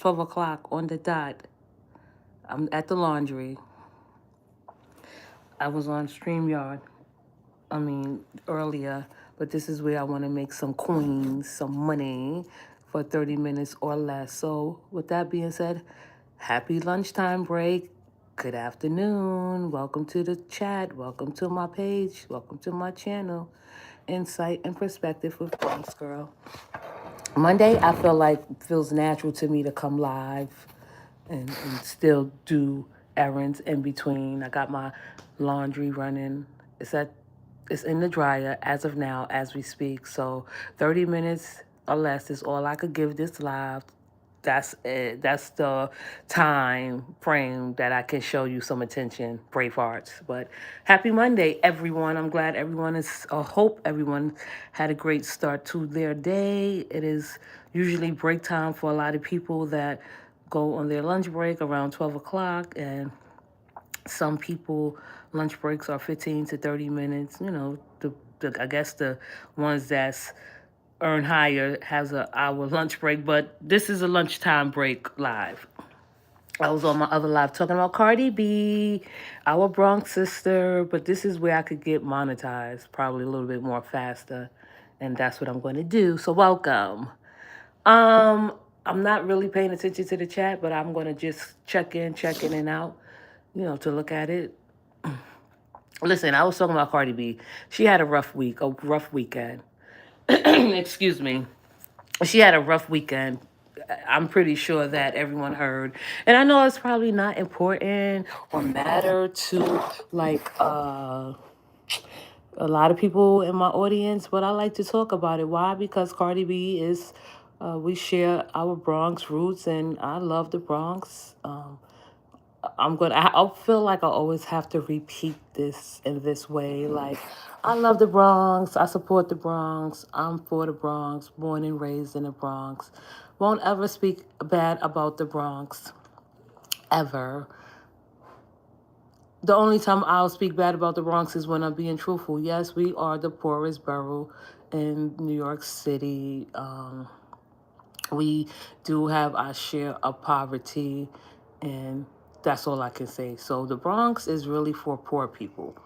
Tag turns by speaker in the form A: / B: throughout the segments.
A: 12 o'clock on the dot. I'm at the laundry. I was on StreamYard, earlier, but this is where I want to make some coins, some money for 30 minutes or less. So, with that being said, happy lunchtime break. Good afternoon. Welcome to the chat. Welcome to my page. Welcome to my channel. Insight and perspective with Bronx Girl. Monday, I feel like feels natural to me to come live and still do errands in between. I got my laundry running. It's at it's in the dryer as of now as we speak. So 30 minutes or less is all I could give this live. That's it. That's the time frame that I can show you some attention. Brave hearts. But happy Monday, everyone. I'm glad everyone is, I hope everyone had a great start to their day. It is usually break time for a lot of people that go on their lunch break around 12 o'clock. And some people, lunch breaks are 15 to 30 minutes. I guess the ones that's earn higher has a hour lunch break, but this is a lunchtime break live. I was on my other live talking about Cardi B, our Bronx sister, but this is where I could get monetized probably a little bit more faster, and that's what I'm going to do. So welcome. Um, I'm not really paying attention to the chat, but I'm going to just check in and out, to look at it. Listen, I was talking about Cardi B. She had a rough week, a rough weekend. Excuse me. She had a rough weekend. I'm pretty sure that everyone heard. And I know it's probably not important or matter to like a lot of people in my audience, but I like to talk about it. Why? Because Cardi B is we share our Bronx roots and I love the Bronx. I feel like I always have to repeat this in this way. Like, I love the Bronx. I support the Bronx. I'm for the Bronx. Born and raised in the Bronx. Won't ever speak bad about the Bronx. Ever. The only time I'll speak bad about the Bronx is when I'm being truthful. Yes, we are the poorest borough in New York City. We do have our share of poverty, and that's all I can say. So the Bronx is really for poor people,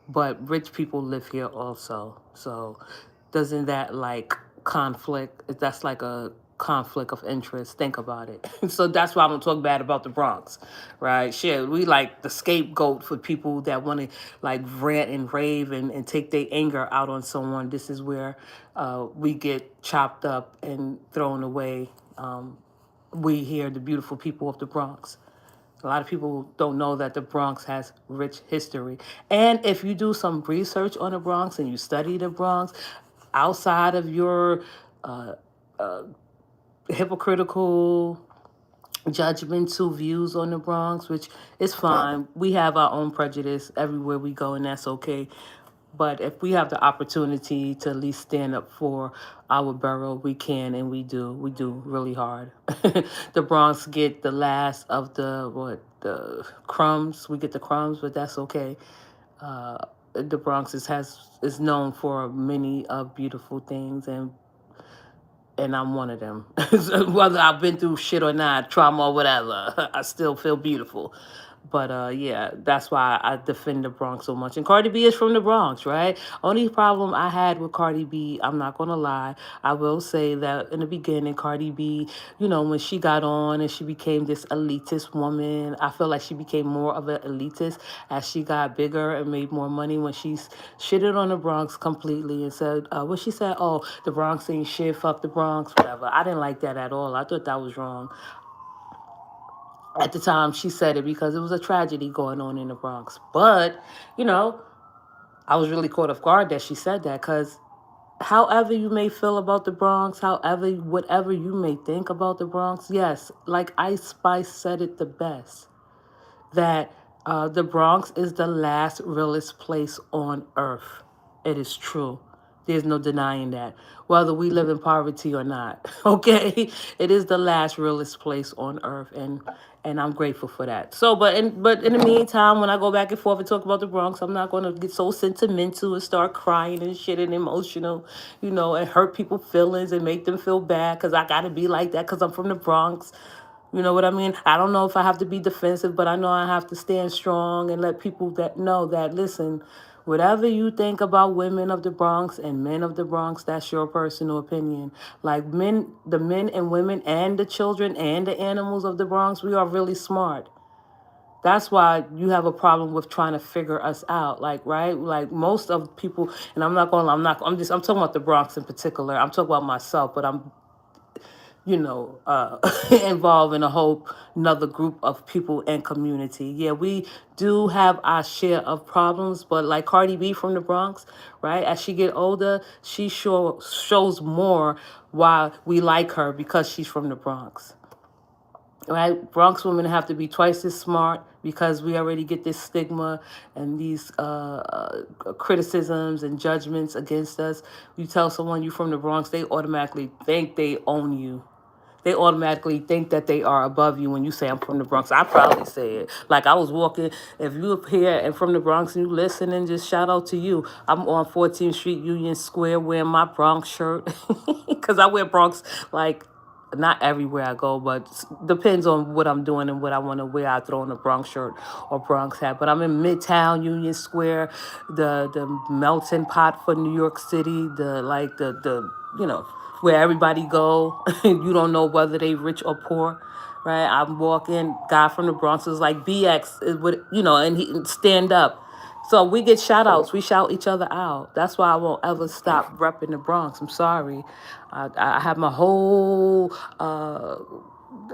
A: but rich people live here also. So doesn't that like conflict? That's like a conflict of interest. Think about it. So that's why I'm gonna talk bad about the Bronx, right? Shit, we like the scapegoat for people that want to like rant and rave and take their anger out on someone. This is where we get chopped up and thrown away. We hear the beautiful people of the Bronx. A lot of people don't know that the Bronx has rich history. And if you do some research on the Bronx and you study the Bronx, outside of your hypocritical judgmental views on the Bronx, which is fine. We have our own prejudice everywhere we go, and that's okay. But if we have the opportunity to at least stand up for our borough, we can and we do. We do really hard. The Bronx get the last of the crumbs. We get the crumbs, but that's okay. The Bronx is known for many beautiful things, and I'm one of them. Whether I've been through shit or not, trauma or whatever, I still feel beautiful. But yeah, that's why I defend the Bronx so much. And Cardi B is from the Bronx, right? Only problem I had with Cardi B, I'm not gonna lie, I will say that in the beginning, Cardi B, when she got on and she became this elitist woman, I feel like she became more of an elitist as she got bigger and made more money when she shitted on the Bronx completely and said, what she said, oh, the Bronx ain't shit, fuck the Bronx, whatever. I didn't like that at all. I thought that was wrong. At the time, she said it because it was a tragedy going on in the Bronx. But, you know, I was really caught off guard that she said that because however you may feel about the Bronx, whatever you may think about the Bronx, yes, like Ice Spice said it the best, that the Bronx is the last realest place on earth. It is true. There's no denying that, whether we live in poverty or not. Okay, it is the last realest place on earth, and I'm grateful for that. So, but in the meantime, when I go back and forth and talk about the Bronx, I'm not gonna get so sentimental and start crying and shit and emotional, and hurt people's feelings and make them feel bad because I gotta be like that because I'm from the Bronx. You know what I mean? I don't know if I have to be defensive, but I know I have to stand strong and let people that know that, listen, whatever you think about women of the Bronx and men of the Bronx, that's your personal opinion. Like the men and women and the children and the animals of the Bronx, we are really smart. That's why you have a problem with trying to figure us out. Like, right? Like most of people, and I'm talking about the Bronx in particular. I'm talking about myself, but I'm involved in a whole another group of people and community. Yeah, we do have our share of problems, but like Cardi B from the Bronx, right? As she get older, she shows more why we like her because she's from the Bronx. Right? Bronx women have to be twice as smart because we already get this stigma and these criticisms and judgments against us. You tell someone you're from the Bronx, they automatically think they own you. They automatically think that they are above you when you say I'm from the Bronx. I proudly say it. Like I was walking, if you up here and from the Bronx and you listening, just shout out to you. I'm on 14th Street Union Square wearing my Bronx shirt because I wear Bronx like not everywhere I go, but depends on what I'm doing and what I want to wear. I throw on a Bronx shirt or Bronx hat. But I'm in Midtown Union Square, the melting pot for New York City, the where everybody go. You don't know whether they rich or poor, right? I'm walking. Guy from the Bronx is like BX is what and he stand up. So we get shout outs. We shout each other out. That's why I won't ever stop repping the Bronx. I'm sorry. I have my whole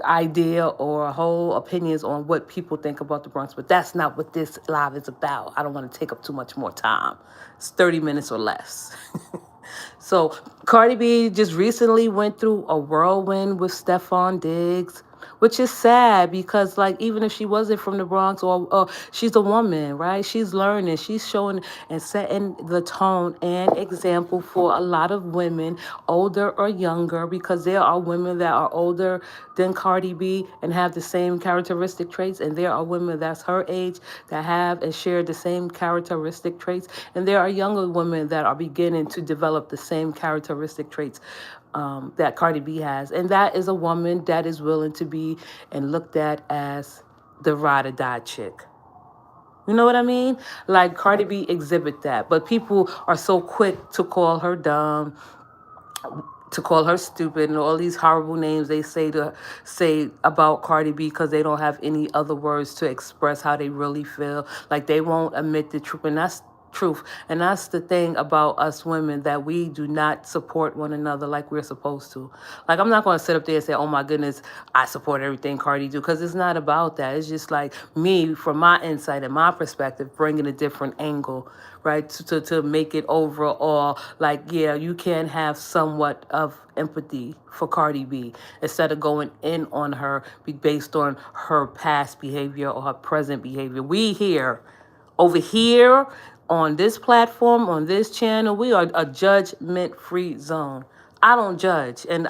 A: idea or whole opinions on what people think about the Bronx, but that's not what this live is about. I don't want to take up too much more time. It's 30 minutes or less. So Cardi B just recently went through a whirlwind with Stephon Diggs, which is sad because like even if she wasn't from the Bronx or she's a woman, right? She's learning, she's showing and setting the tone and example for a lot of women, older or younger, because there are women that are older than Cardi B and have the same characteristic traits, and there are women that's her age that have and share the same characteristic traits, and there are younger women that are beginning to develop the same characteristic traits that Cardi B has. And that is a woman that is willing to be and looked at as the ride or die chick. You know what I mean? Like Cardi B exhibit that, but people are so quick to call her dumb, to call her stupid, and all these horrible names they say about Cardi B because they don't have any other words to express how they really feel. Like they won't admit the truth, and that's truth. And that's the thing about us women, that we do not support one another like we're supposed to. Like I'm not going to sit up there and say, oh my goodness, I support everything Cardi do, because it's not about that. It's just like me, from my insight and my perspective, bringing a different angle, right? To make it overall like, yeah, you can have somewhat of empathy for Cardi B instead of going in on her based on her past behavior or her present behavior. We here, over here on this platform, on this channel, we are a judgment-free zone. I don't judge, and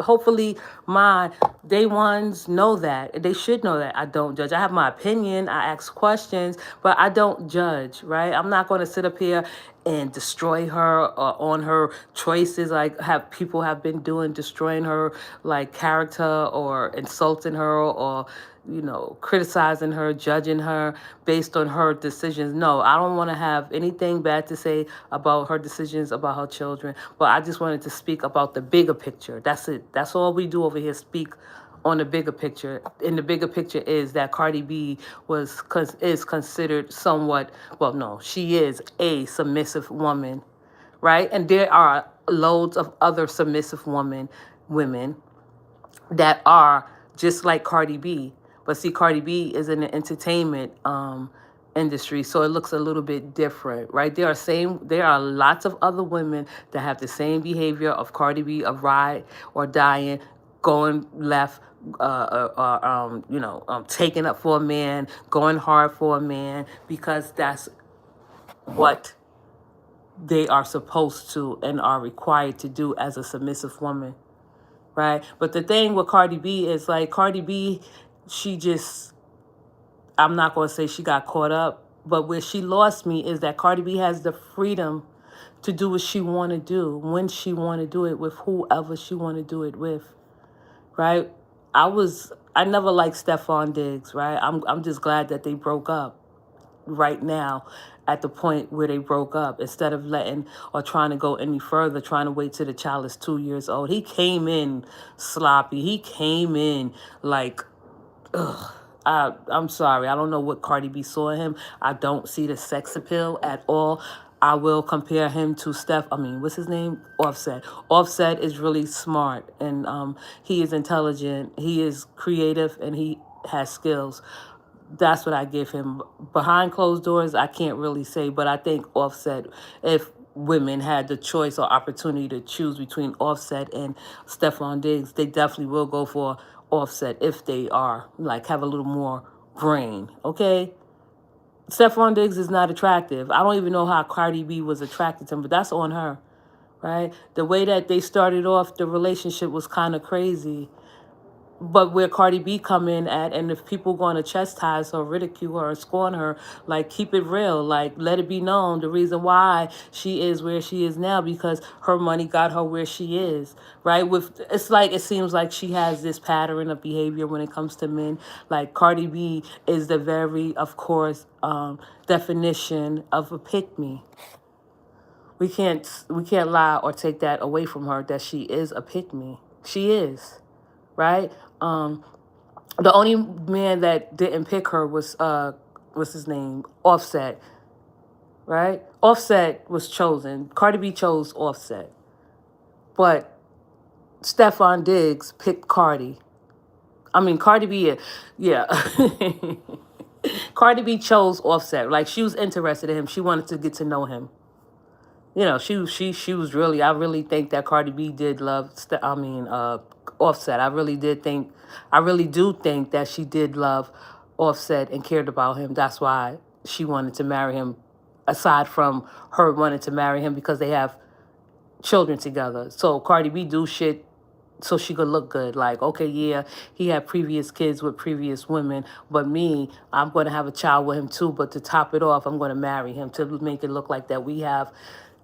A: hopefully my day ones know that. They should know that I don't judge. I have my opinion, I ask questions, but I don't judge, right? I'm not going to sit up here and destroy her or on her choices like have people have been doing, destroying her like character or insulting her or criticizing her, judging her based on her decisions. No, I don't want to have anything bad to say about her decisions, about her children, but I just wanted to speak about the bigger picture. That's it. That's all we do over here, speak on the bigger picture. And the bigger picture is that Cardi B is considered somewhat, well, no, she is a submissive woman, right? And there are loads of other submissive women that are just like Cardi B. But see, Cardi B is in the entertainment industry, so it looks a little bit different, right? There are lots of other women that have the same behavior of Cardi B, of ride or dying, going left, taking up for a man, going hard for a man, because that's what they are supposed to and are required to do as a submissive woman, right? But the thing with Cardi B is like Cardi B, she just, I'm not going to say she got caught up, but where she lost me is that Cardi B has the freedom to do what she want to do, when she want to do it, with whoever she want to do it with, right? I was I never liked Stephon Diggs, right? I'm just glad that they broke up right now at the point where they broke up, instead of letting or trying to go any further, trying to wait till the child is 2 years old. He came in sloppy. He came in like, ugh. I'm sorry. I don't know what Cardi B saw in him. I don't see the sex appeal at all. I will compare him to what's his name? Offset. Offset is really smart, and he is intelligent. He is creative, and he has skills. That's what I give him. Behind closed doors, I can't really say, but I think Offset, if women had the choice or opportunity to choose between Offset and Stephon Diggs, they definitely will go for Offset if they are, like, have a little more brain, okay? Stephon Diggs is not attractive. I don't even know how Cardi B was attracted to him, but that's on her, right? The way that they started off, the relationship was kind of crazy. But where Cardi B come in at, and if people going to chastise her, ridicule her, or scorn her, like, keep it real, like, let it be known the reason why she is where she is now, because her money got her where she is, right? It's like, it seems like she has this pattern of behavior when it comes to men. Like, Cardi B is the very, of course, definition of a pick me. We can't lie or take that away from her, that she is a pick me. She is, right? The only man that didn't pick her was what's his name? Offset, right? Offset was chosen. Cardi B chose Offset. But Stephon Diggs picked Cardi. Cardi B, yeah. Cardi B chose Offset. Like, she was interested in him. She wanted to get to know him. She was really. I really think that Cardi B did love. Offset. I really do think that she did love Offset and cared about him. That's why she wanted to marry him. Aside from her wanting to marry him because they have children together. So Cardi B do shit so she could look good. Like, okay, yeah, he had previous kids with previous women, but me, I'm going to have a child with him too. But to top it off, I'm going to marry him to make it look like that we have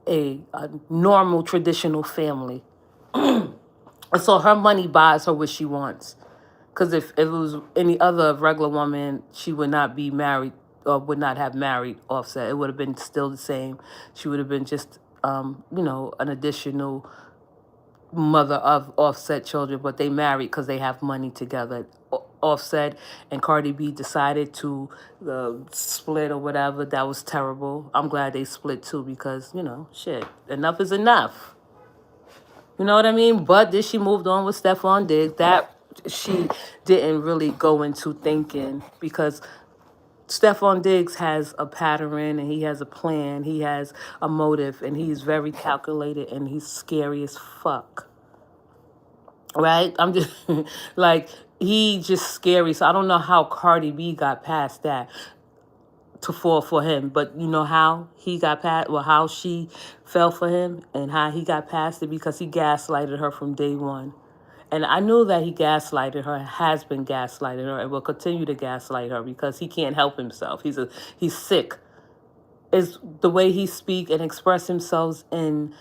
A: a normal, traditional family. And so her money buys her what she wants. Because if it was any other regular woman, she would not be married or would not have married Offset. It would have been still the same. She would have been just, an additional mother of Offset children, but they married because they have money together. Offset and Cardi B decided to split or whatever. That was terrible. I'm glad they split too, because, shit, enough is enough. You know what I mean? But then she moved on with Stephon Diggs. That she didn't really go into thinking, because Stephon Diggs has a pattern and he has a plan. He has a motive, and he's very calculated, and he's scary as fuck. Right? I'm just like, he just scary. So I don't know how Cardi B got past that to fall for him, but you know how he got past, well, how she fell for him and how he got past it, because he gaslighted her from day one. And I knew that he gaslighted her, has been gaslighting her, and will continue to gaslight her, because he can't help himself. He's sick. Is the way he speak and express himself in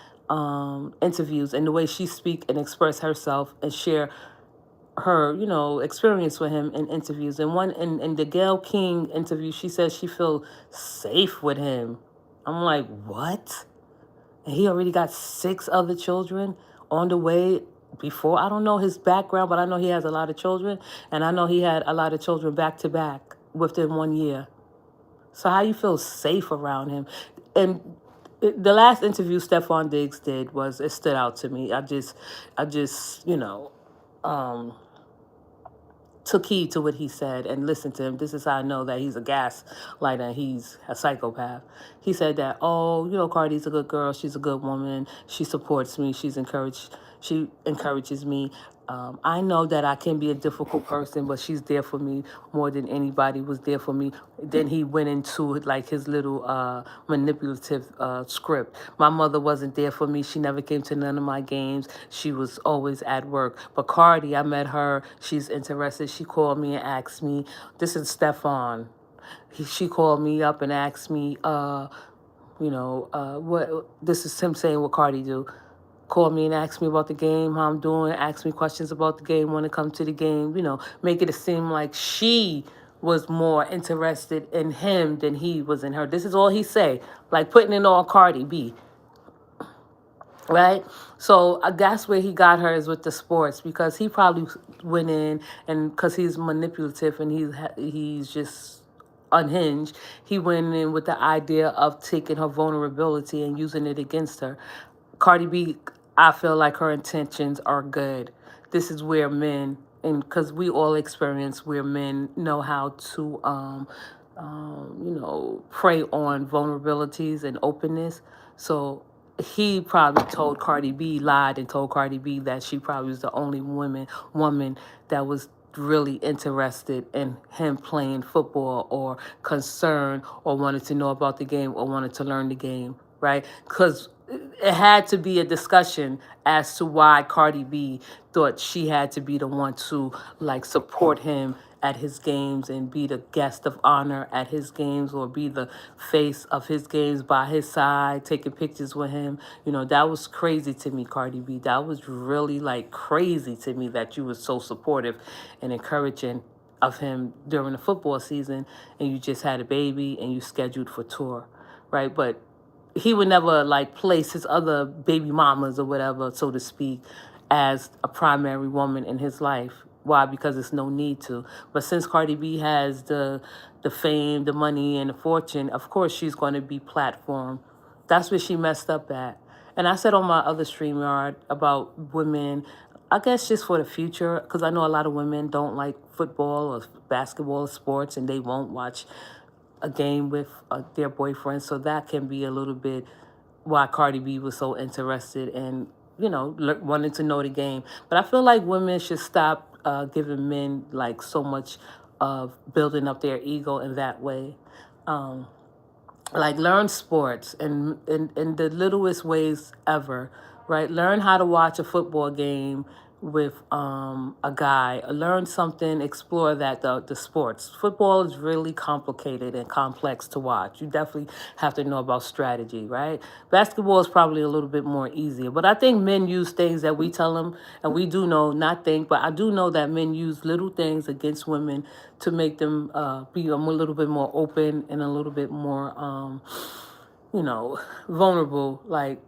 A: interviews, and the way she speak and express herself and share her, experience with him in interviews. And one in the Gayle King interview, she says she feels safe with him. I'm like, what? And he already got 6 other children on the way before. I don't know his background, but I know he has a lot of children. And I know he had a lot of children back to back within 1 year. So how you feel safe around him? And the last interview Stephon Diggs did it stood out to me. I just, took heed to what he said and listened to him. This is how I know that he's a gaslighter and he's a psychopath. He said that, Cardi's a good girl. She's a good woman. She supports me. She encourages me. I know that I can be a difficult person, but she's there for me more than anybody was there for me. Then he went into like his little manipulative script. My mother wasn't there for me. She never came to none of my games. She was always at work. But Cardi, I met her. She's interested. She called me and asked me. This is Stephon. She called me up and asked me, what? This is him saying what Cardi do. call me and ask me about the game, how I'm doing, ask me questions about the game, want to come to the game, make it seem like she was more interested in him than he was in her. This is all he say, like putting it on Cardi B, right? So that's where he got her, is with the sports, because he probably went in, and because he's manipulative and he's just unhinged, he went in with the idea of taking her vulnerability and using it against her. Cardi B, I feel like her intentions are good. This is where men, and because we all experience where men know how to, prey on vulnerabilities and openness. So he probably told Cardi B, lied and told Cardi B that she probably was the only woman that was really interested in him playing football, or concerned, or wanted to know about the game, or wanted to learn the game, right? Because it had to be a discussion as to why Cardi B thought she had to be the one to like support him at his games and be the guest of honor at his games, or be the face of his games by his side, taking pictures with him. That was crazy to me, Cardi B. That was really like crazy to me, that you were so supportive and encouraging of him during the football season, and you just had a baby and you scheduled for tour, right? But he would never like place his other baby mamas or whatever, so to speak, as a primary woman in his life. Why? Because it's no need to. But since Cardi B has the fame, the money, and the fortune, of course she's going to be platformed. That's where she messed up at. And I said on my other StreamYard about women, I guess just for the future, because I know a lot of women don't like football or basketball or sports, and they won't watch a game with their boyfriend. So that can be a little bit why Cardi B was so interested in, wanting to know the game. But I feel like women should stop giving men like so much of building up their ego in that way. Like learn sports in the littlest ways ever, right? Learn how to watch a football game with a guy. Learn something, explore that, the sports. Football is really complicated and complex to watch. You definitely have to know about strategy, right? Basketball is probably a little bit more easier. But I think men use things that we tell them, and we do know, not think, but I do know that men use little things against women to make them be a little bit more open and a little bit more, vulnerable. Like,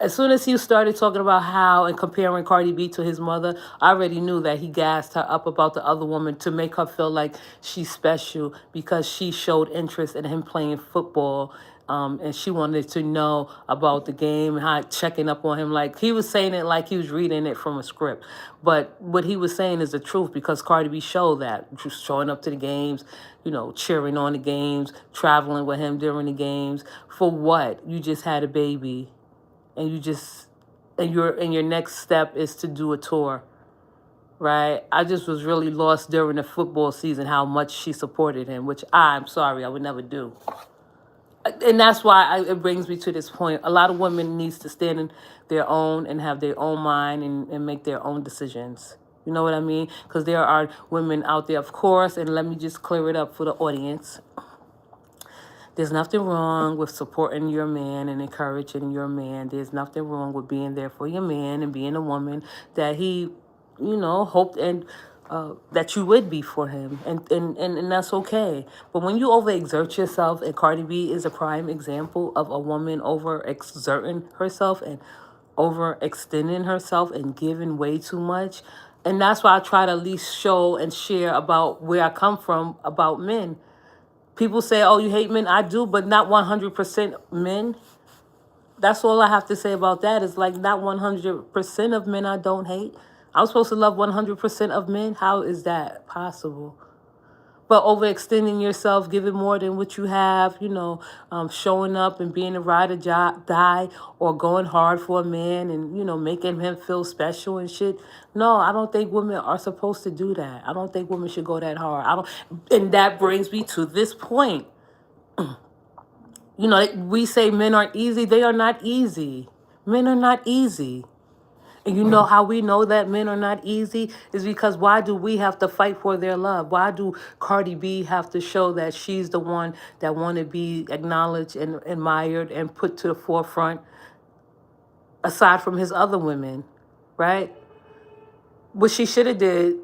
A: as soon as he started talking about how and comparing Cardi B to his mother, I already knew that he gassed her up about the other woman to make her feel like she's special because she showed interest in him playing football. And she wanted to know about the game, how checking up on him. Like, he was saying it like he was reading it from a script. But what he was saying is the truth, because Cardi B showed that. Just showing up to the games, cheering on the games, traveling with him during the games. For what? You just had a baby. And your next step is to do a tour, right? I just was really lost during the football season how much she supported him, which I'm sorry, I would never do. And that's why it brings me to this point. A lot of women needs to stand in their own and have their own mind and make their own decisions. You know what I mean? Because there are women out there, of course, and let me just clear it up for the audience. There's nothing wrong with supporting your man and encouraging your man. There's nothing wrong with being there for your man and being a woman that he, hoped and that you would be for him. And that's okay. But when you overexert yourself, and Cardi B is a prime example of a woman overexerting herself and overextending herself and giving way too much. And that's why I try to at least show and share about where I come from about men. People say, oh, you hate men. I do, but not 100% men. That's all I have to say about that. Is like, not 100% of men I don't hate. I'm supposed to love 100% of men? How is that possible? But overextending yourself, giving more than what you have, showing up and being a ride or die, or going hard for a man and, making him feel special and shit. No, I don't think women are supposed to do that. I don't think women should go that hard. And that brings me to this point. We say men are easy. They are not easy. Men are not easy. And you know how we know that men are not easy is because why do we have to fight for their love? Why do Cardi B have to show that she's the one that want to be acknowledged and admired and put to the forefront? aside from his other women, right? What she should have did,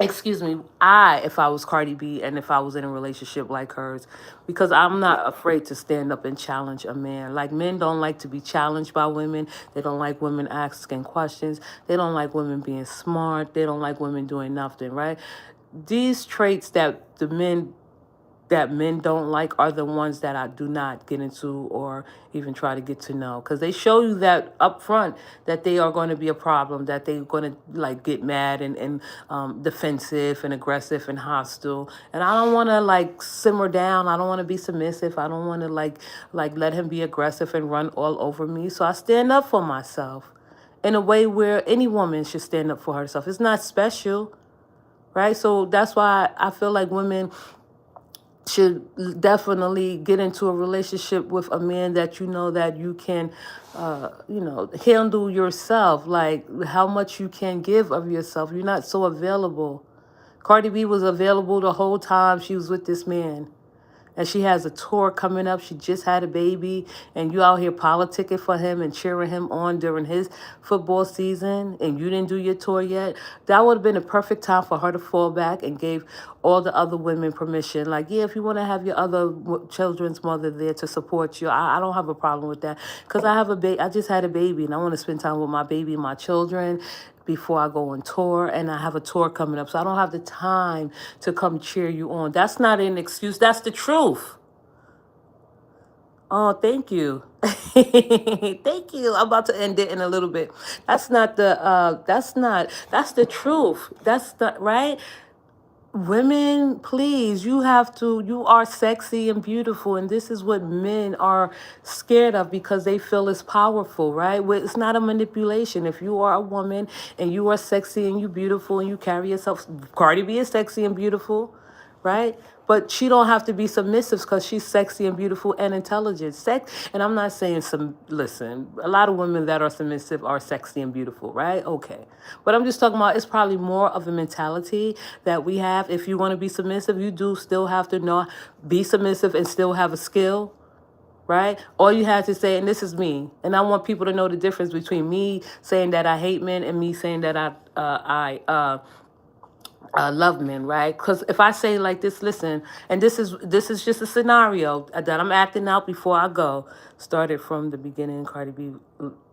A: excuse me, if I was Cardi B and if I was in a relationship like hers, because I'm not afraid to stand up and challenge a man. Like, men don't like to be challenged by women. They don't like women asking questions. They don't like women being smart. They don't like women doing nothing, right? These traits that men don't like are the ones that I do not get into or even try to get to know, because they show you that up front that they are going to be a problem, that they're going to like get mad and defensive and aggressive and hostile, and I don't want to like simmer down. I don't want to be submissive. I don't want to like let him be aggressive and run all over me. So I stand up for myself in a way where any woman should stand up for herself. It's not special, right? So that's why I feel like women should definitely get into a relationship with a man that you know that you can handle yourself, like how much you can give of yourself. You're not so available. Cardi B was available the whole time she was with this man, and she has a tour coming up. She just had a baby, and you out here politicking for him and cheering him on during his football season, and you didn't do your tour yet. That would have been a perfect time for her to fall back and gave all the other women permission. Like, yeah, if you want to have your other children's mother there to support you, I don't have a problem with that, because I have a baby. I just had a baby, and I want to spend time with my baby and my children before I go on tour, and I have a tour coming up. So I don't have the time to come cheer you on. That's not an excuse. That's the truth. Oh, thank you. Thank you. I'm about to end it in a little bit. That's the truth. That's the right. Women, please, you are sexy and beautiful, and this is what men are scared of because they feel it's powerful, right? It's not a manipulation. If you are a woman and you are sexy and you beautiful and you carry yourself, Cardi B is sexy and beautiful, right? But she don't have to be submissive because she's sexy and beautiful and intelligent. And I'm not saying listen, a lot of women that are submissive are sexy and beautiful, right? Okay. But I'm just talking about it's probably more of a mentality that we have. If you want to be submissive, you do still have to know, be submissive and still have a skill, right? All you have to say, and this is me, and I want people to know the difference between me saying that I hate men and me saying that I love men, right? Because if I say like this, listen, and this is just a scenario that I'm acting out before I go. Started from the beginning. Cardi B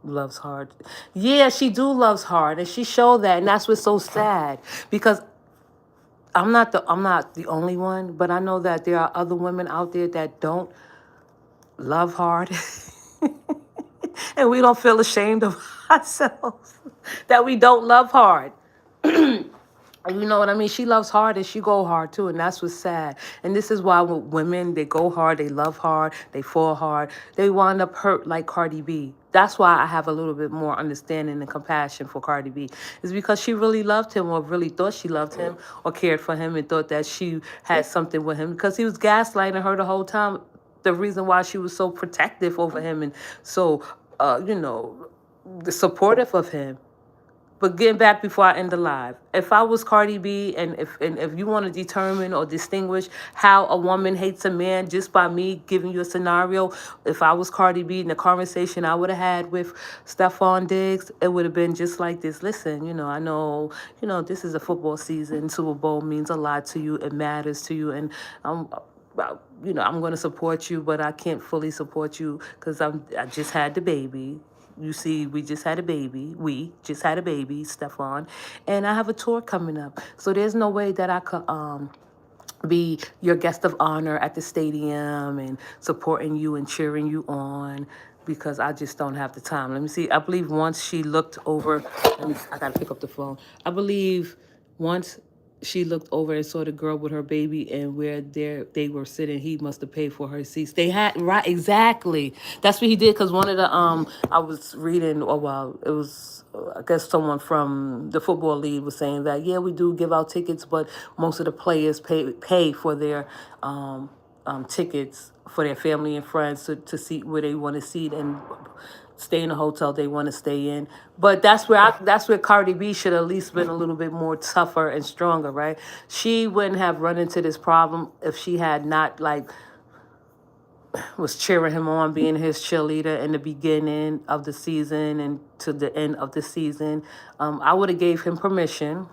A: loves hard. Yeah, she do loves hard, and she showed that, and that's what's so sad. Because I'm not the only one, but I know that there are other women out there that don't love hard, and we don't feel ashamed of ourselves that we don't love hard. You know what I mean? She loves hard and she go hard too, and that's what's sad. And this is why with women, they go hard, they love hard, they fall hard, they wind up hurt like Cardi B. That's why I have a little bit more understanding and compassion for Cardi B. Is because she really loved him, or really thought she loved him, or cared for him, and thought that she had something with him, because he was gaslighting her the whole time. The reason why she was so protective over him and so, supportive of him. But getting back before I end the live, if I was Cardi B, and if you want to determine or distinguish how a woman hates a man just by me giving you a scenario, if I was Cardi B, in the conversation I would have had with Stephon Diggs, it would have been just like this. Listen, I know, this is a football season. Super Bowl means a lot to you. It matters to you, and I'm. I'm going to support you, but I can't fully support you because I just had the baby. You see, we just had a baby. We just had a baby, Stephon, and I have a tour coming up. So there's no way that I could be your guest of honor at the stadium and supporting you and cheering you on, because I just don't have the time. Let me see. I believe once she looked over. I gotta pick up the phone. I believe once she looked over and saw the girl with her baby, and where they were sitting, he must have paid for her seats. They had, right, exactly. That's what he did. Because one of the I was reading, or well, it was I guess someone from the football league was saying that, yeah, we do give out tickets, but most of the players pay for their tickets for their family and friends to see where they want to seat and stay in a hotel they want to stay in. But that's where Cardi B should at least been a little bit more tougher and stronger, right? She wouldn't have run into this problem if she had not, like, was cheering him on, being his cheerleader in the beginning of the season and to the end of the season. I would have gave him permission.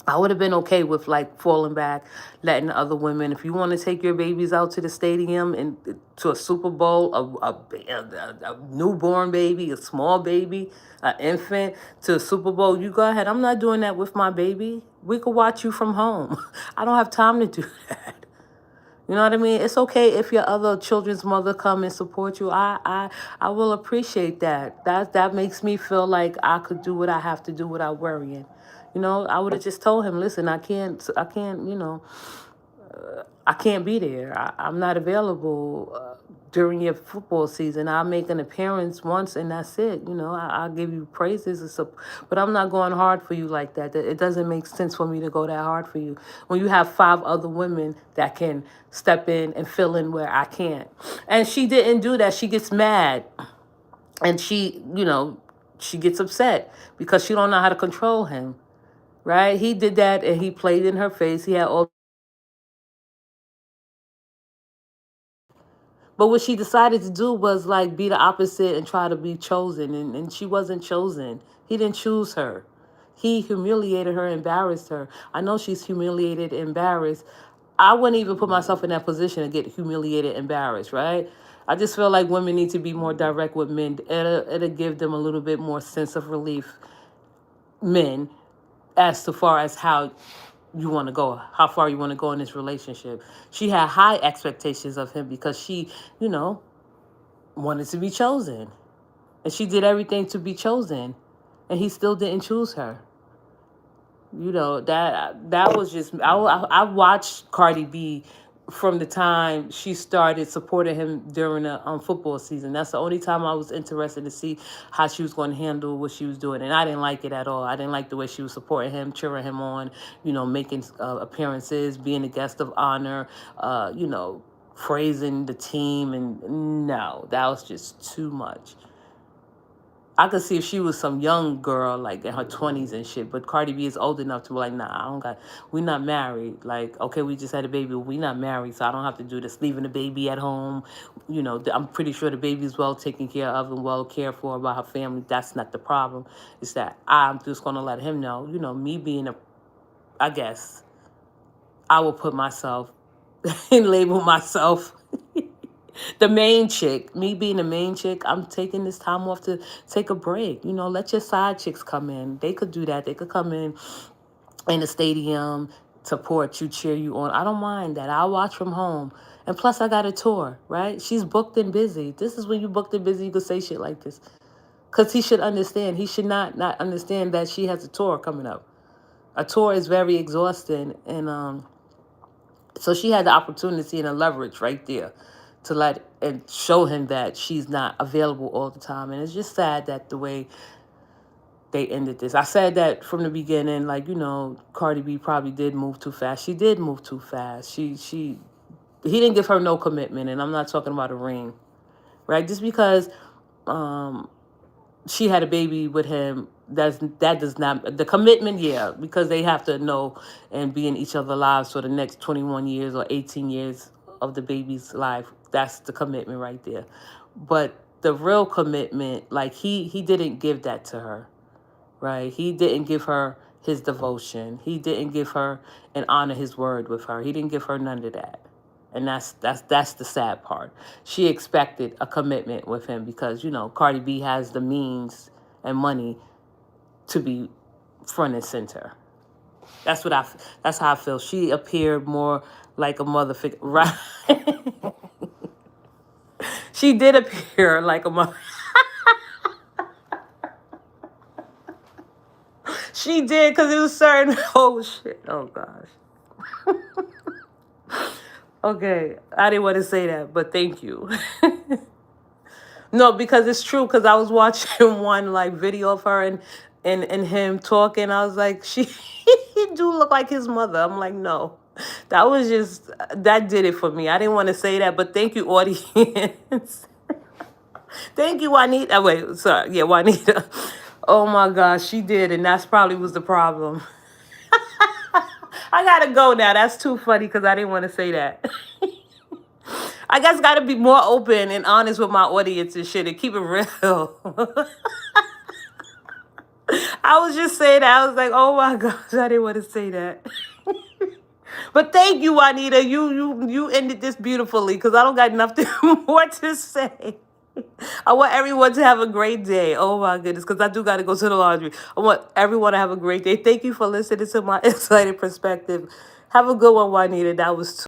A: I would have been okay with like falling back, letting other women. If you want to take your babies out to the stadium and to a Super Bowl, a newborn baby, a small baby, an infant to a Super Bowl, you go ahead. I'm not doing that with my baby. We could watch you from home. I don't have time to do that. You know what I mean? It's okay if your other children's mother come and support you. I will appreciate that. That makes me feel like I could do what I have to do without worrying. You know, I would have just told him, listen, I can't, I can't be there. I'm not available during your football season. I'll make an appearance once and that's it. I'll give you praises, and stuff, but I'm not going hard for you like that. It doesn't make sense for me to go that hard for you when you have 5 other women that can step in and fill in where I can't. And she didn't do that. She gets mad and she gets upset because she don't know how to control him. Right? He did that and he played in her face. He had all. But what she decided to do was like be the opposite and try to be chosen. And she wasn't chosen. He didn't choose her. He humiliated her, embarrassed her. I know she's humiliated, embarrassed. I wouldn't even put myself in that position to get humiliated, embarrassed, right? I just feel like women need to be more direct with men. It'll give them a little bit more sense of relief, men, as to far as how you want to go, how far you want to go in this relationship. She had high expectations of him because she, you know, wanted to be chosen. And she did everything to be chosen. And he still didn't choose her. That was just I watched Cardi B from the time she started supporting him during the football season. That's the only time I was interested to see how she was going to handle what she was doing, and I didn't like it at all. I didn't like the way she was supporting him, cheering him on, making appearances, being a guest of honor, praising the team, and no, that was just too much. I could see if she was some young girl, like in her 20s and shit, but Cardi B is old enough to be like, nah, we're not married. Like, okay, we just had a baby, but we're not married, so I don't have to do this, leaving the baby at home. I'm pretty sure the baby's well taken care of and well cared for by her family. That's not the problem. It's that I'm just going to let him know, me being I guess, I will put myself and label myself the main chick. Me being the main chick, I'm taking this time off to take a break. Let your side chicks come in. They could do that. They could come in the stadium, support you, cheer you on. I don't mind that. I'll watch from home. And plus, I got a tour, right? She's booked and busy. This is when you booked and busy, you could say shit like this. Because he should understand. He should not understand that she has a tour coming up. A tour is very exhausting. And so she had the opportunity and the leverage right there to let and show him that she's not available all the time. And it's just sad that the way they ended this. I said that from the beginning, like, Cardi B probably did move too fast. She did move too fast. He didn't give her no commitment, and I'm not talking about a ring, right? Just because she had a baby with him, that does not, the commitment, yeah, because they have to know and be in each other's lives for the next 21 years or 18 years of the baby's life. That's the commitment right there. But the real commitment, like he didn't give that to her, right? He didn't give her his devotion. He didn't give her and honor his word with her. He didn't give her none of that. And that's the sad part. She expected a commitment with him because, Cardi B has the means and money to be front and center. That's how I feel. She appeared more like a mother figure, right? She did appear like a mother. She did, because it was certain. Oh shit! Oh gosh. Okay, I didn't want to say that, but thank you. No, because it's true. Because I was watching one like video of her and him talking. I was like, she he do look like his mother. I'm like, no, that did it for me. I didn't want to say that, but thank you, audience. Thank you, Juanita. Wait, sorry, yeah, Juanita. Oh my gosh, she did, and that's probably was the problem. I gotta go now. That's too funny because I didn't want to say that. I guess gotta be more open and honest with my audience and shit and keep it real. I was just saying that. I was like, oh my gosh, I didn't want to say that. But thank you, Juanita. You ended this beautifully because I don't got nothing more to say. I want everyone to have a great day. Oh my goodness, because I do got to go to the laundry. I want everyone to have a great day. Thank you for listening to my insighted perspective. Have a good one, Juanita. That was